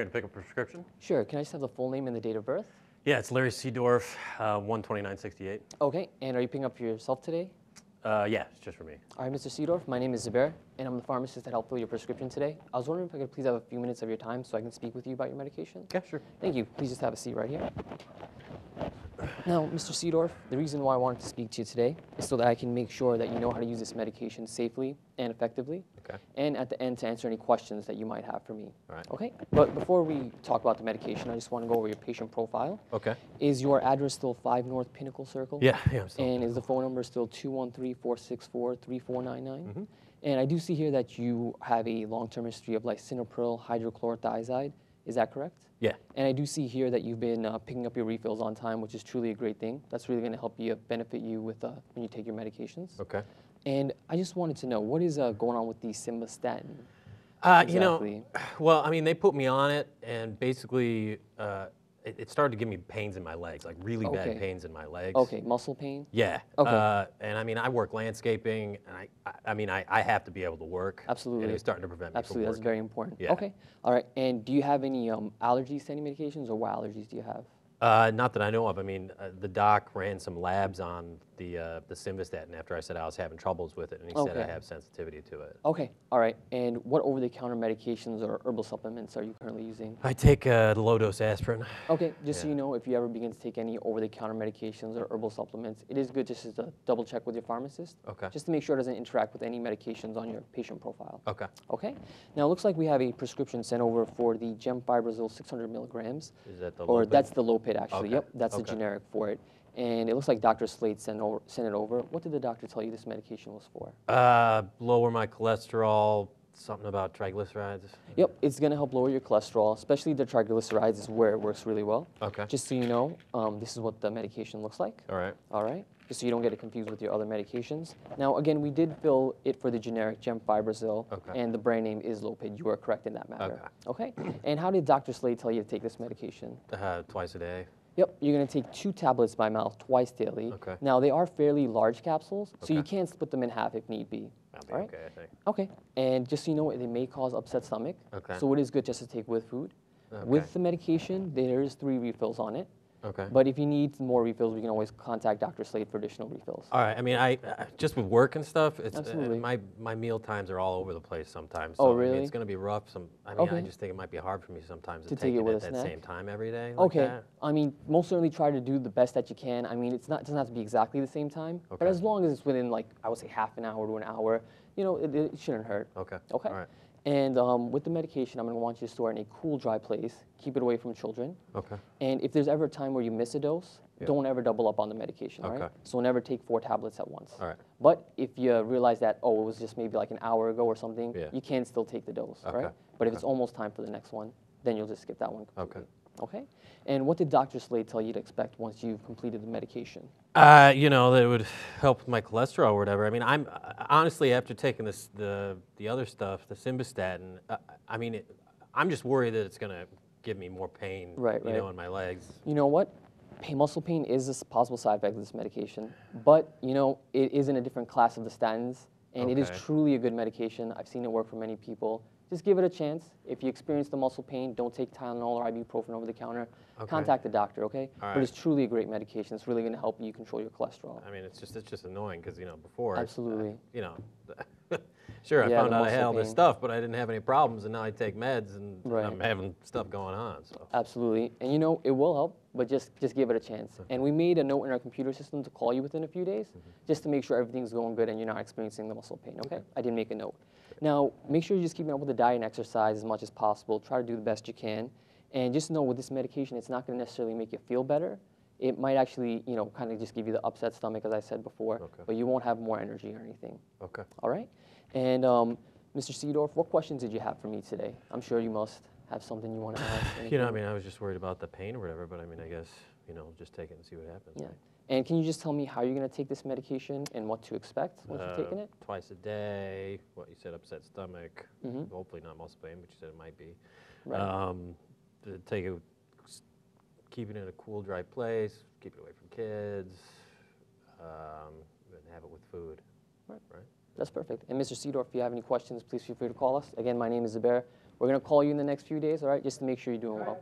here to pick up a prescription. Sure. Can I just have the full name and the date of birth? Yeah, it's Larry Seedorf, 12968. Okay. And are you picking up for yourself today? Yeah, it's just for me. All right, Mr. Seedorf, my name is Zubair, and I'm the pharmacist that helped fill your prescription today. I was wondering if I could please have a few minutes of your time so I can speak with you about your medication. Yeah, sure. Thank you. Please just have a seat right here. Now, Mr. Seedorf, the reason why I wanted to speak to you today is so that I can make sure that you know how to use this medication safely and effectively. Okay. And at the end to answer any questions that you might have for me. All right. Okay? But before we talk about the medication, I just want to go over your patient profile. Okay. Is your address still 5 North Pinnacle Circle? Yeah, I'm still. And is the phone number still 213-464-3499? And I do see here that you have a long-term history of lisinopril hydrochlorothiazide. Is that correct? Yeah. And I do see here that you've been picking up your refills on time, which is truly a great thing. That's really going to help you benefit you with when you take your medications. Okay. And I just wanted to know, what is going on with the simvastatin? You know, well, I mean, they put me on it, and basically, it started to give me pains in my legs, like really bad pains in my legs. Okay, muscle pain? Yeah. Okay. And I mean, I work landscaping, and I mean, I have to be able to work. Absolutely. And it's starting to prevent me Absolutely, from that's working. very important. Yeah. Okay, all right. And do you have any allergies to any medications, or what allergies do you have? Not that I know of. I mean, the doc ran some labs on the simvastatin after I said I was having troubles with it, and he said I have sensitivity to it. Okay, all right. And what over-the-counter medications or herbal supplements are you currently using? I take the low-dose aspirin. Okay, just so you know, if you ever begin to take any over-the-counter medications or herbal supplements, it is good just to double-check with your pharmacist. Okay. Just to make sure it doesn't interact with any medications on your patient profile. Okay. Okay. Now, it looks like we have a prescription sent over for the Gemfibrozil 600 milligrams. Is that the Or Lopid? that's the Lopid, actually. Okay. Yep, that's the generic for it. And it looks like Dr. Slade sent it over. What did the doctor tell you this medication was for? Lower my cholesterol, something about triglycerides. Yep, it's going to help lower your cholesterol, especially the triglycerides is where it works really well. Okay. Just so you know, this is what the medication looks like. All right. All right, just so you don't get it confused with your other medications. Now, again, we did fill it for the generic Gemfibrozil, and the brand name is Lopid. You are correct in that matter. Okay. And how did Dr. Slade tell you to take this medication? Twice a day. Yep, you're going to take 2 tablets by mouth twice daily. Okay. Now, they are fairly large capsules, so you can split them in half if need be. That'll be All right? okay, I think. Okay, and just so you know, they may cause upset stomach, so it is good just to take with food. With the medication, there is 3 refills on it. Okay. But if you need more refills, we can always contact Dr. Slade for additional refills. All right. I mean, I just with work and stuff, it's Absolutely. My meal times are all over the place sometimes. Oh, So, really? I mean, it's going to be rough. I mean, I just think it might be hard for me sometimes to take it with at a that snack? same time every day. Like Okay, that. I mean, most certainly try to do the best that you can. I mean, it doesn't have to be exactly the same time, but as long as it's within, like, I would say half an hour to an hour, you know, it shouldn't hurt. Okay. Okay. All right. And with the medication, I'm going to want you to store it in a cool, dry place. Keep it away from children. Okay. And if there's ever a time where you miss a dose, don't ever double up on the medication, all right? So never take 4 tablets at once. All right. But if you realize that, oh, it was just maybe like an hour ago or something, you can still take the dose, all right? But if it's almost time for the next one, then you'll just skip that one completely. Okay. And what did Dr. Slade tell you to expect once you've completed the medication? You know, that it would help with my cholesterol or whatever. I mean, I'm honestly, after taking the other stuff, the simvastatin, I mean, I'm just worried that it's going to give me more pain, you know, in my legs. You know what? Muscle pain is a possible side effect of this medication, but, you know, it is in a different class of the statins, and it is truly a good medication. I've seen it work for many people. Just give it a chance. If you experience the muscle pain, don't take Tylenol or ibuprofen over the counter. Contact the doctor, okay? But it's truly a great medication. It's really going to help you control your cholesterol. I mean, it's just annoying because, you know, before, you know, sure, I found out I had all this stuff, but I didn't have any problems, and now I take meds, and I'm having stuff going on. So. Absolutely. And, you know, it will help, but just give it a chance. And we made a note in our computer system to call you within a few days, just to make sure everything's going good and you're not experiencing the muscle pain, okay? I did make a note. Now, make sure you're just keeping up with the diet and exercise as much as possible. Try to do the best you can. And just know with this medication, it's not going to necessarily make you feel better. It might actually, you know, kind of just give you the upset stomach, as I said before, but you won't have more energy or anything. Okay. All right? And Mr. Seedorf, what questions did you have for me today? I'm sure you must have something you want to ask. You know, I mean, I was just worried about the pain or whatever, but I mean, I guess, you know, just take it and see what happens. Yeah. And can you just tell me how you're going to take this medication and what to expect once you've taken it? Twice a day. What you said, upset stomach. Hopefully not muscle pain, but you said it might be. Take it, keep it in a cool, dry place. Keep it away from kids. And have it with food. Right. That's perfect. And Mr. Seedorf, if you have any questions, please feel free to call us. Again, my name is Zubair. We're going to call you in the next few days, all right, just to make sure you're doing well.